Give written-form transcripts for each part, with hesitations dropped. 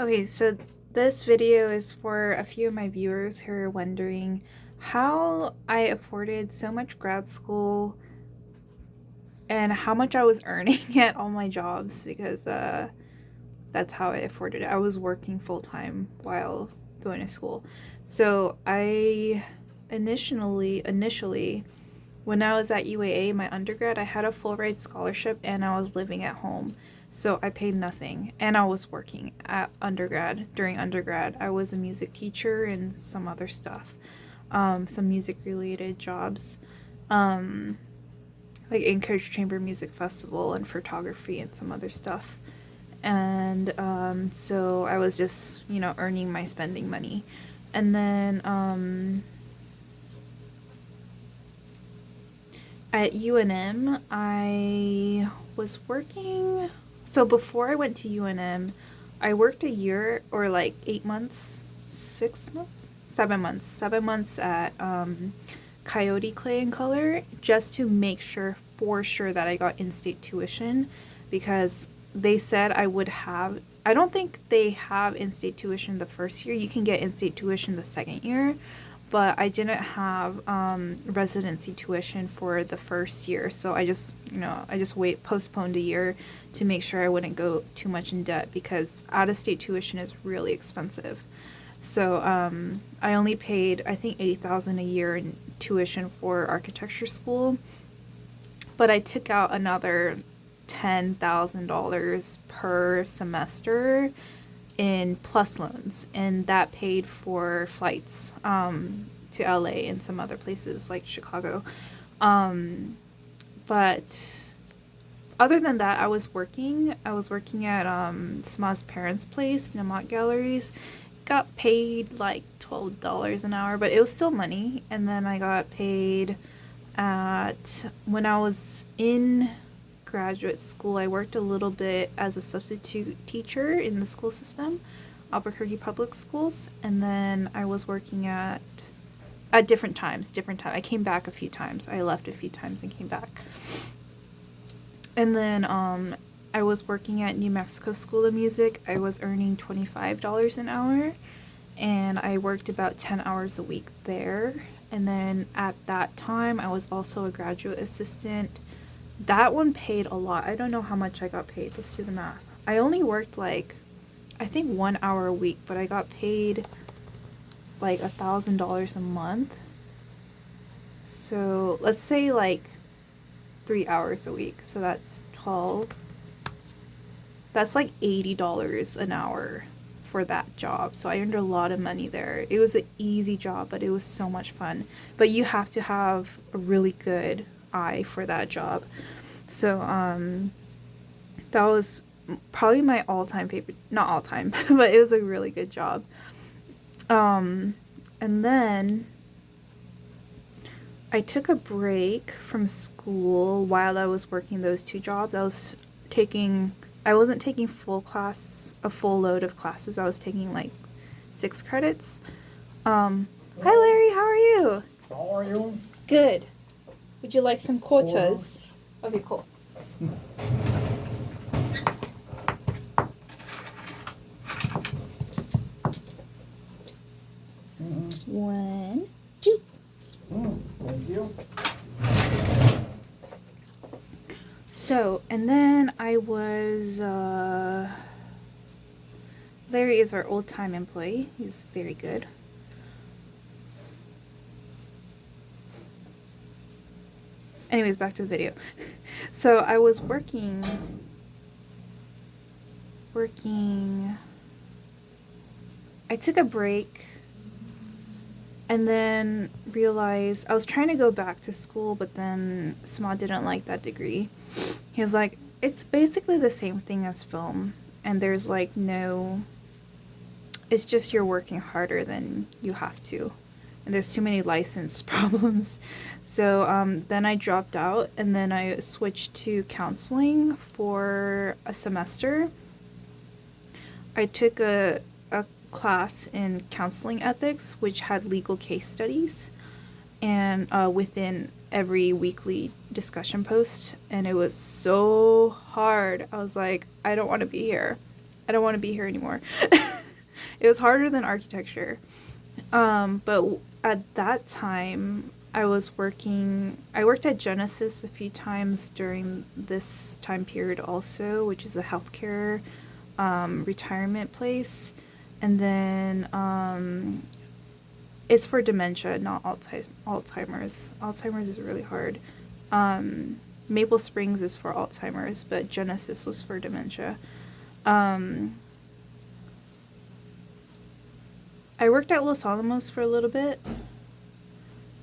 Okay, so this video is for a few of my viewers who are wondering how I afforded so much grad school and how much I was earning at all my jobs because that's how I afforded it. I was working full time while going to school. So I initially when I was at UAA, my undergrad, I had a full ride scholarship and I was living at home. So I paid nothing and I was working at undergrad. During undergrad, I was a music teacher and some other stuff, some music related jobs, um, like Anchorage Chamber Music Festival and photography and some other stuff. And so I was just, earning my spending money. And then at UNM, I was working. So before I went to UNM, I worked a year or like 8 months, 6 months, 7 months, 7 months at Coyote Clay and Color just to make sure for sure that I got in-state tuition because they said I would have. I don't think they have in-state tuition the first year. You can get in-state tuition the second year, but I didn't have residency tuition for the first year, so I just postponed a year to make sure I wouldn't go too much in debt because out-of-state tuition is really expensive. So I only paid I think 8,000 a year in tuition for architecture school, but I took out another $10,000 per semester in plus loans, and that paid for flights to LA and some other places like Chicago. Um, but other than that, I was working. I was working at Sma's parents' place, Namot Galleries. Got paid like $12 an hour, but it was still money. And then I got paid at when I was in graduate school, I worked a little bit as a substitute teacher in the school system, Albuquerque Public Schools, and then I was working at different times, I came back a few times. I left a few times and came back. And then I was working at New Mexico School of Music. I was earning $25 an hour, and I worked about 10 hours a week there. And then at that time, I was also a graduate assistant. That one paid a lot. I don't know how much I got paid. Let's do the math. I only worked like, I think 1 hour a week, but I got paid like $1,000 a month. So let's say like 3 hours a week. So that's 12. That's like $80 an hour for that job. So I earned a lot of money there. It was an easy job, but it was so much fun. But you have to have a really good eye for that job. So that was probably my all-time favorite, not all time, but it was a really good job. And then I took a break from school while I was working those two jobs. I wasn't taking a full load of classes. I was taking like 6 credits. Hi Larry, how are you? How are you? Good. Would you like some Quarters. quotas? Okay, cool. One, two. Thank you. So, and then Larry is our old-time employee. He's very good. Anyways, back to the video. So I was working, I took a break and then realized I was trying to go back to school, but then Sma didn't like that degree. He was like, it's basically the same thing as film, and there's like it's just you're working harder than you have to, and there's too many license problems. So then I dropped out, and then I switched to counseling for a semester. I took a class in counseling ethics, which had legal case studies, and within every weekly discussion post, and it was so hard. I was like, I don't want to be here. I don't want to be here anymore. It was harder than architecture. But at that time, I worked at Genesis a few times during this time period also, which is a healthcare retirement place. And then it's for dementia, not Alzheimer's. Alzheimer's is really hard. Maple Springs is for Alzheimer's, but Genesis was for dementia. I worked at Los Alamos for a little bit.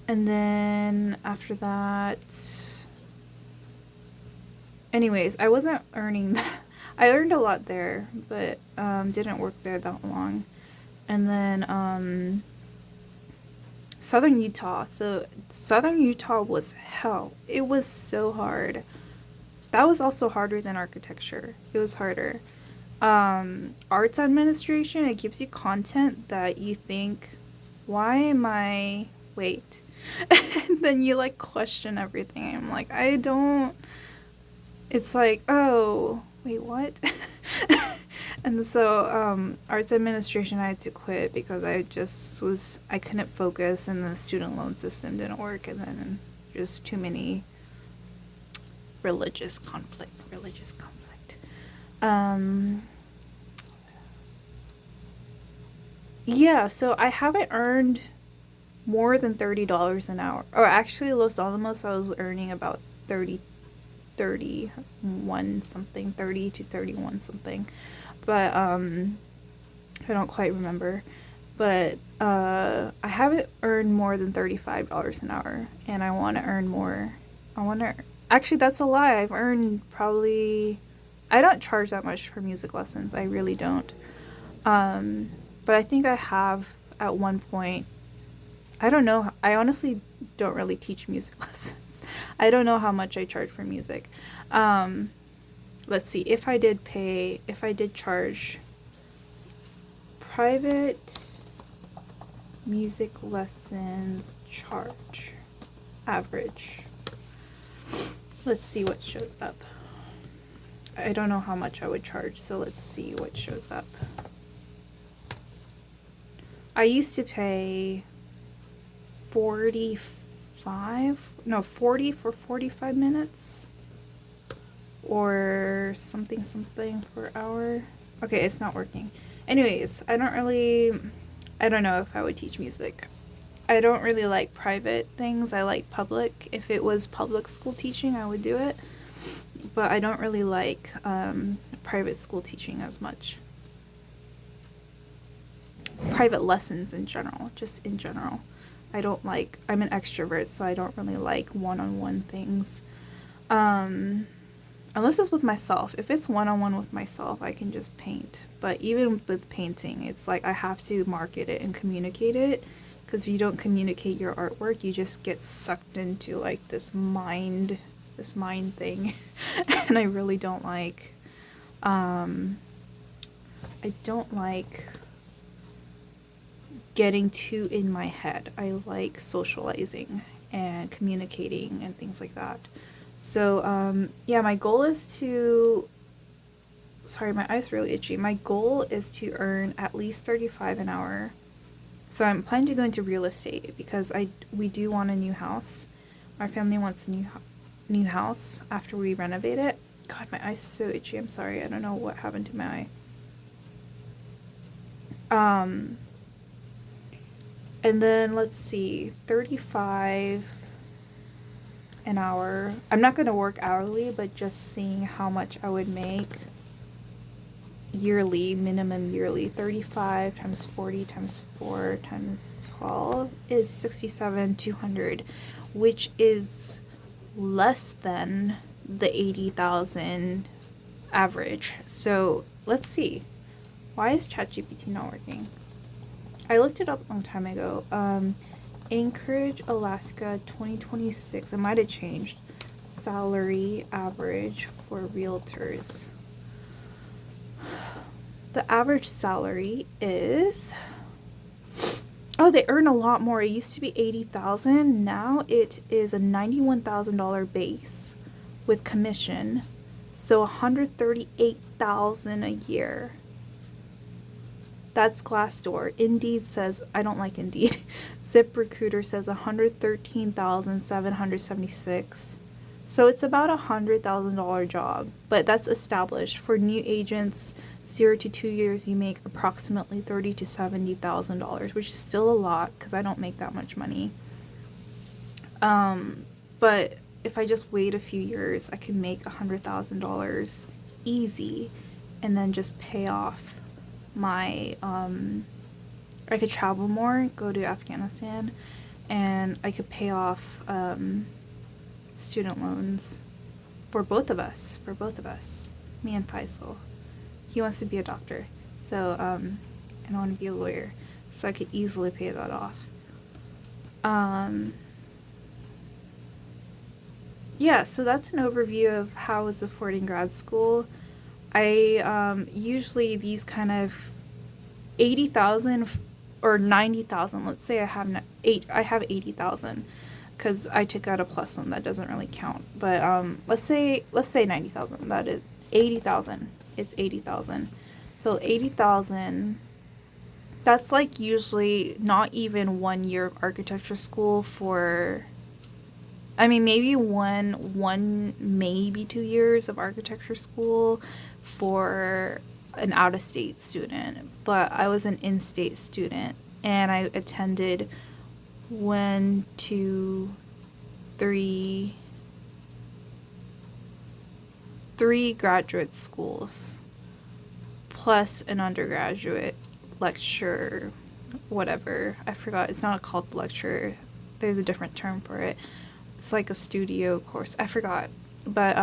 And then after that, anyways, I wasn't earning that. I earned a lot there, but didn't work there that long. And then Southern Utah. So Southern Utah was hell. It was so hard. That was also harder than architecture. It was harder. Arts administration, it gives you content that you think, why am I, wait. And then you like question everything. I'm like, I don't, it's like, oh, wait, what? And so arts administration I had to quit because I couldn't focus and the student loan system didn't work, and then just too many religious conflict. Yeah, so I haven't earned more than $30 an hour. Or actually, Los Alamos, I was earning about 31 something, 30 to 31 something. But I don't quite remember. But I haven't earned more than $35 an hour, and I want to earn more. Actually, that's a lie. I've earned probably, I don't charge that much for music lessons. I really don't. But I think I have at one point. I don't know. I honestly don't really teach music lessons. I don't know how much I charge for music. Let's see. If I did charge private music lessons charge average. Let's see what shows up. I don't know how much I would charge, so let's see what shows up. I used to pay 40 for 45 minutes or something per hour. Okay, it's not working. Anyways, I don't know if I would teach music. I don't really like private things. I like public. If it was public school teaching, I would do it. But I don't really like private school teaching as much. Private lessons in general, just in general. I'm an extrovert, so I don't really like one-on-one things. Unless it's with myself. If it's one-on-one with myself, I can just paint. But even with painting, it's like I have to market it and communicate it. Because if you don't communicate your artwork, you just get sucked into like this mind thing. And I really don't like, I don't like getting too in my head. I like socializing and communicating and things like that. So yeah, my goal is to, sorry, my eye's really itchy. My goal is to earn at least $35 an hour. So I'm planning to go into real estate because we do want a new house. Our family wants a new house after we renovate it. God, my eye's so itchy. I'm sorry. I don't know what happened to my eye. And then let's see, 35 an hour. I'm not going to work hourly, but just seeing how much I would make yearly, minimum yearly. 35 times 40 times 4 times 12 is 67,200, which is less than the 80,000 average. So let's see. Why is ChatGPT not working? I looked it up a long time ago. Anchorage, Alaska, 2026. It might have changed. Salary average for realtors. The average salary is, oh, they earn a lot more. It used to be 80,000. Now it is a $91,000 base with commission. So 138,000 a year. That's Glassdoor. Indeed says, I don't like Indeed. ZipRecruiter says 113,776. So it's about $100,000 job, but that's established. For new agents, 0 to 2 years, you make approximately $30,000 to $70,000, which is still a lot because I don't make that much money. But if I just wait a few years, I can make $100,000 easy, and then just pay off my I could travel more, go to Afghanistan, and I could pay off student loans for both of us, me and Faisal. He wants to be a doctor, so and I want to be a lawyer, so I could easily pay that off. Yeah, so that's an overview of how I was affording grad school. I usually these kind of 80,000 or 90,000. Let's say I have 80,000 because I took out a plus one that doesn't really count. But let's say 90,000. That is 80,000. It's 80,000. So 80,000. That's like usually not even 1 year of architecture school for. I mean, maybe maybe 2 years of architecture school for an out-of-state student, but I was an in-state student, and I attended 1, 2, 3 graduate schools, plus an undergraduate lecture, whatever. I forgot. It's not called lecture. There's a different term for it. It's like a studio course. I forgot. But,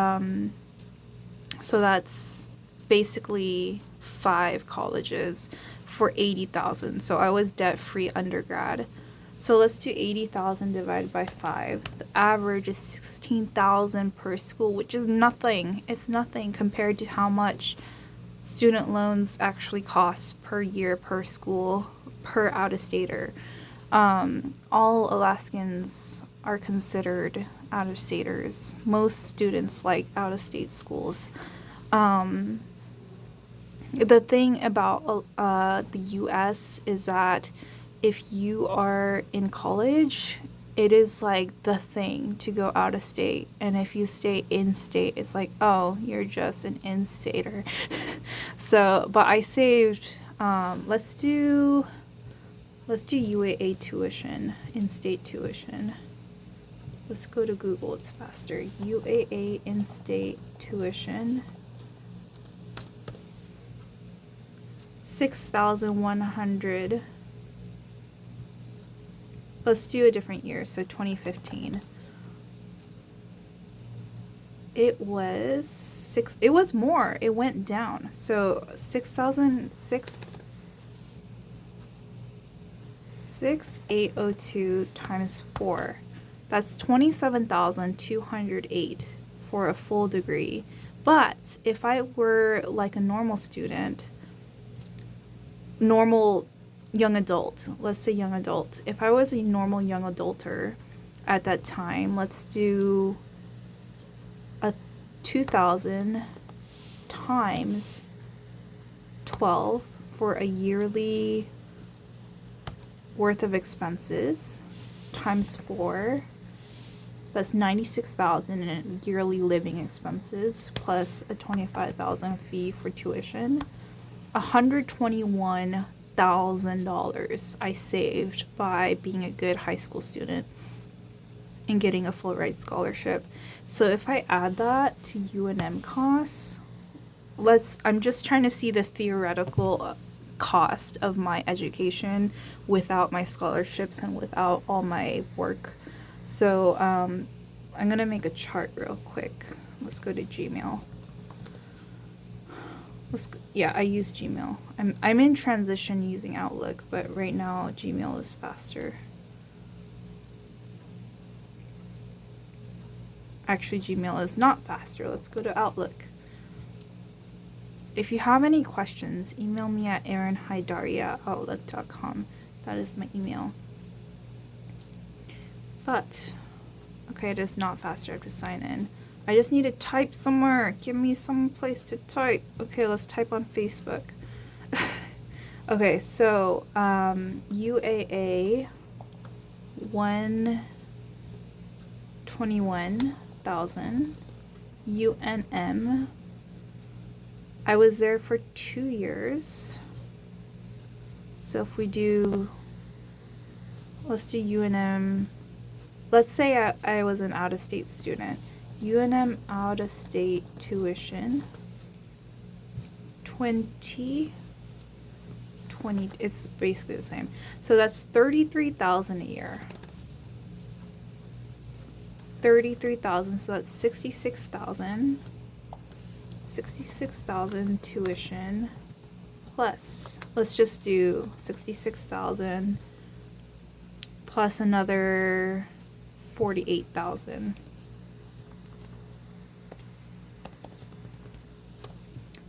so that's basically 5 colleges for 80,000. So I was debt-free undergrad. So let's do 80,000 divided by 5. The average is 16,000 per school, which is nothing. It's nothing compared to how much student loans actually cost per year per school per out-of-stater. All Alaskans are considered out-of-staters. Most students like out-of-state schools. The thing about the U.S. is that if you are in college, it is like the thing to go out of state. And if you stay in state, it's like, oh, you're just an in-stater. So, but I saved, let's do UAA tuition, in-state tuition. Let's go to Google, it's faster. UAA in-state tuition. 6,100. Let's do a different year, so 2015. It was it was more. It went down. So 6,802 times 4. That's 27,208 for a full degree. But if I were like a normal student, normal young adult, let's say young adult. If I was a normal young adulter at that time, let's do a 2,000 times 12 for a yearly worth of expenses times 4. That's 96,000 in yearly living expenses plus a 25,000 fee for tuition. $121,000 I saved by being a good high school student and getting a full ride scholarship. So if I add that to UNM costs, I'm just trying to see the theoretical cost of my education without my scholarships and without all my work. So I'm gonna make a chart real quick. Let's go to Gmail. Yeah, I use Gmail. I'm in transition using Outlook, but right now Gmail is faster. Actually, Gmail is not faster. Let's go to Outlook. If you have any questions, email me at erinhaidaria@outlook.com. That is my email. But, okay, it is not faster. I have to sign in. I just need to type somewhere. Give me some place to type. Okay, let's type on Facebook. Okay, so UAA 121,000. UNM, I was there for 2 years. So if we do, let's do UNM. Let's say I was an out-of-state student. UNM out-of-state tuition, 20, it's basically the same. So that's 33,000 a year. 33,000, so that's 66,000. 66,000 tuition plus, let's just do 66,000 plus another 48,000.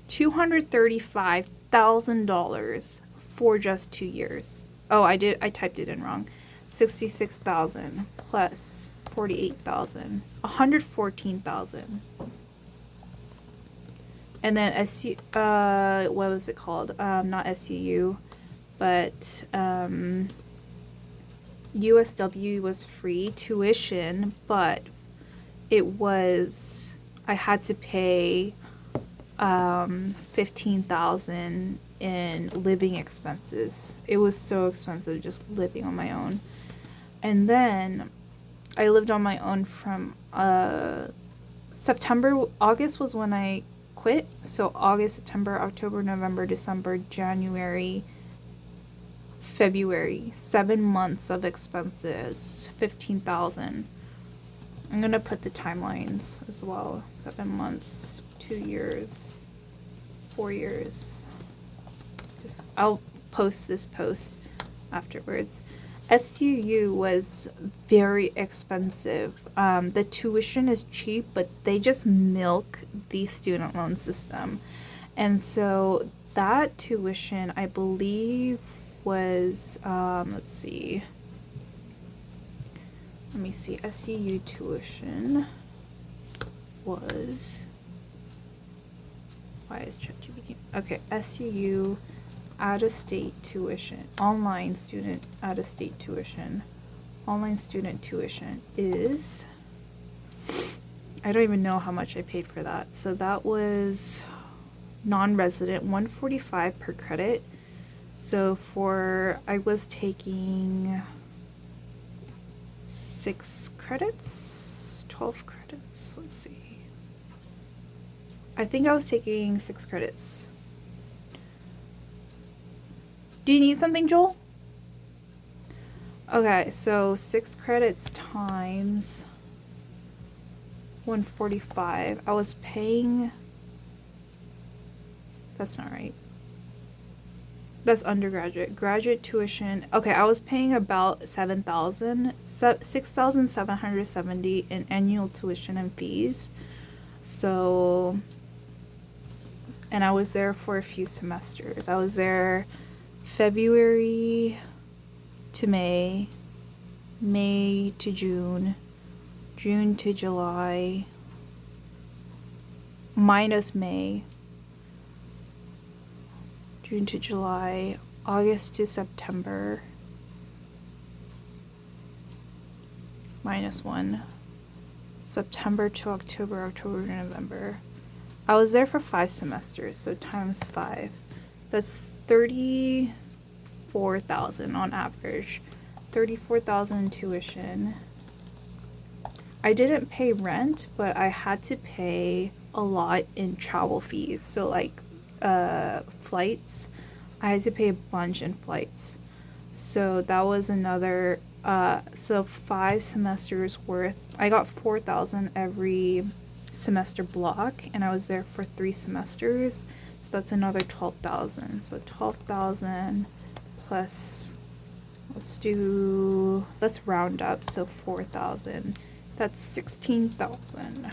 $235,000 for just 2 years. Oh, I typed it in wrong. 66,000 plus 48,000, 114,000. And then what was it called? Not SUU, but USW was free tuition, but I had to pay 15,000 in living expenses. It was so expensive just living on my own. And then I lived on my own from August was when I quit. So August, September, October, November, December, January, February, 7 months of expenses, 15,000. I'm gonna put the timelines as well. 7 months, 2 years, 4 years. I'll post this post afterwards. SUU was very expensive. The tuition is cheap, but they just milk the student loan system. And so that tuition, I believe, was, let's see. Let me see. SUU tuition was, why is ChatGPT? Okay, SUU out-of-state tuition, online student out-of-state tuition, online student tuition is, I don't even know how much I paid for that. So that was non-resident, $145 per credit. So I was taking 6 credits, 12 credits, let's see. I think I was taking 6 credits. Do you need something, Joel? Okay, so 6 credits times 145. I was paying, that's not right. That's undergraduate. Graduate tuition. Okay, I was paying about 6,770 in annual tuition and fees. So, and I was there for a few semesters. I was there February to May, May to June, June to July, minus May, June to July, August to September, minus 1, September to October, October to November. I was there for 5 semesters, so times 5. That's 34,000 on average. 34,000 tuition. I didn't pay rent, but I had to pay a lot in travel fees. So like flights, I had to pay a bunch in flights. So that was another, so 5 semesters worth. I got 4,000 every semester block, and I was there for 3 semesters. So that's another 12,000. So 12,000 plus, let's round up. So 4,000. That's 16,000.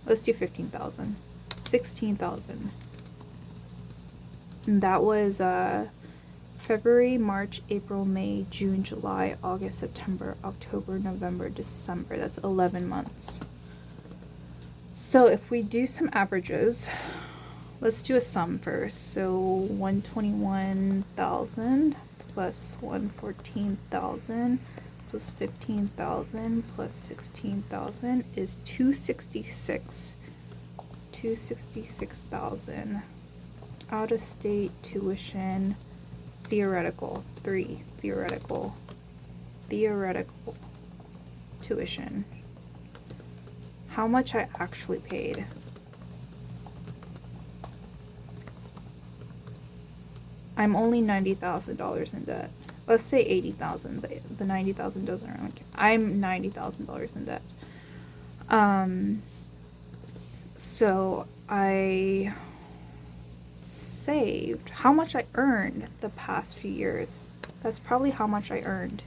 Let's do 15,000. 16,000. And that was February, March, April, May, June, July, August, September, October, November, December. That's 11 months. So if we do some averages, let's do a sum first. So 121,000 plus 114,000 plus 15,000 plus 16,000 is 266. 266,000. Out of state tuition, theoretical, 3, theoretical tuition. How much I actually paid. I'm only $90,000 in debt. Let's say 80,000. The 90,000 doesn't really count. I'm $90,000 in debt. So I saved how much I earned the past few years. That's probably how much I earned.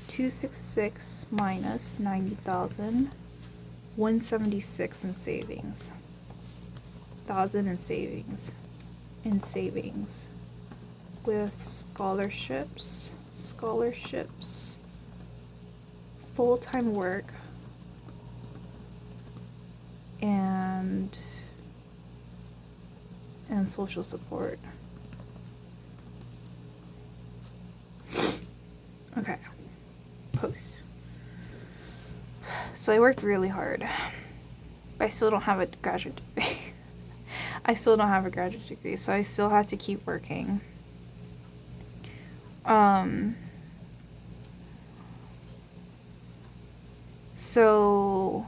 266 minus 90,000, 176 in savings. 1,000 in savings. With scholarships, full-time work, and social support. Okay. Post. So I worked really hard. But I still don't have a graduate degree. So I still have to keep working. So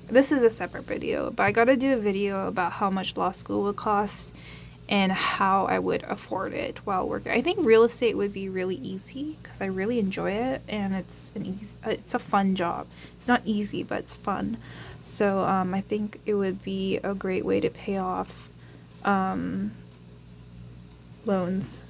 this is a separate video, but I gotta do a video about how much law school would cost and how I would afford it while working. I think real estate would be really easy because I really enjoy it, and it's a fun job. It's not easy, but it's fun. So I think it would be a great way to pay off loans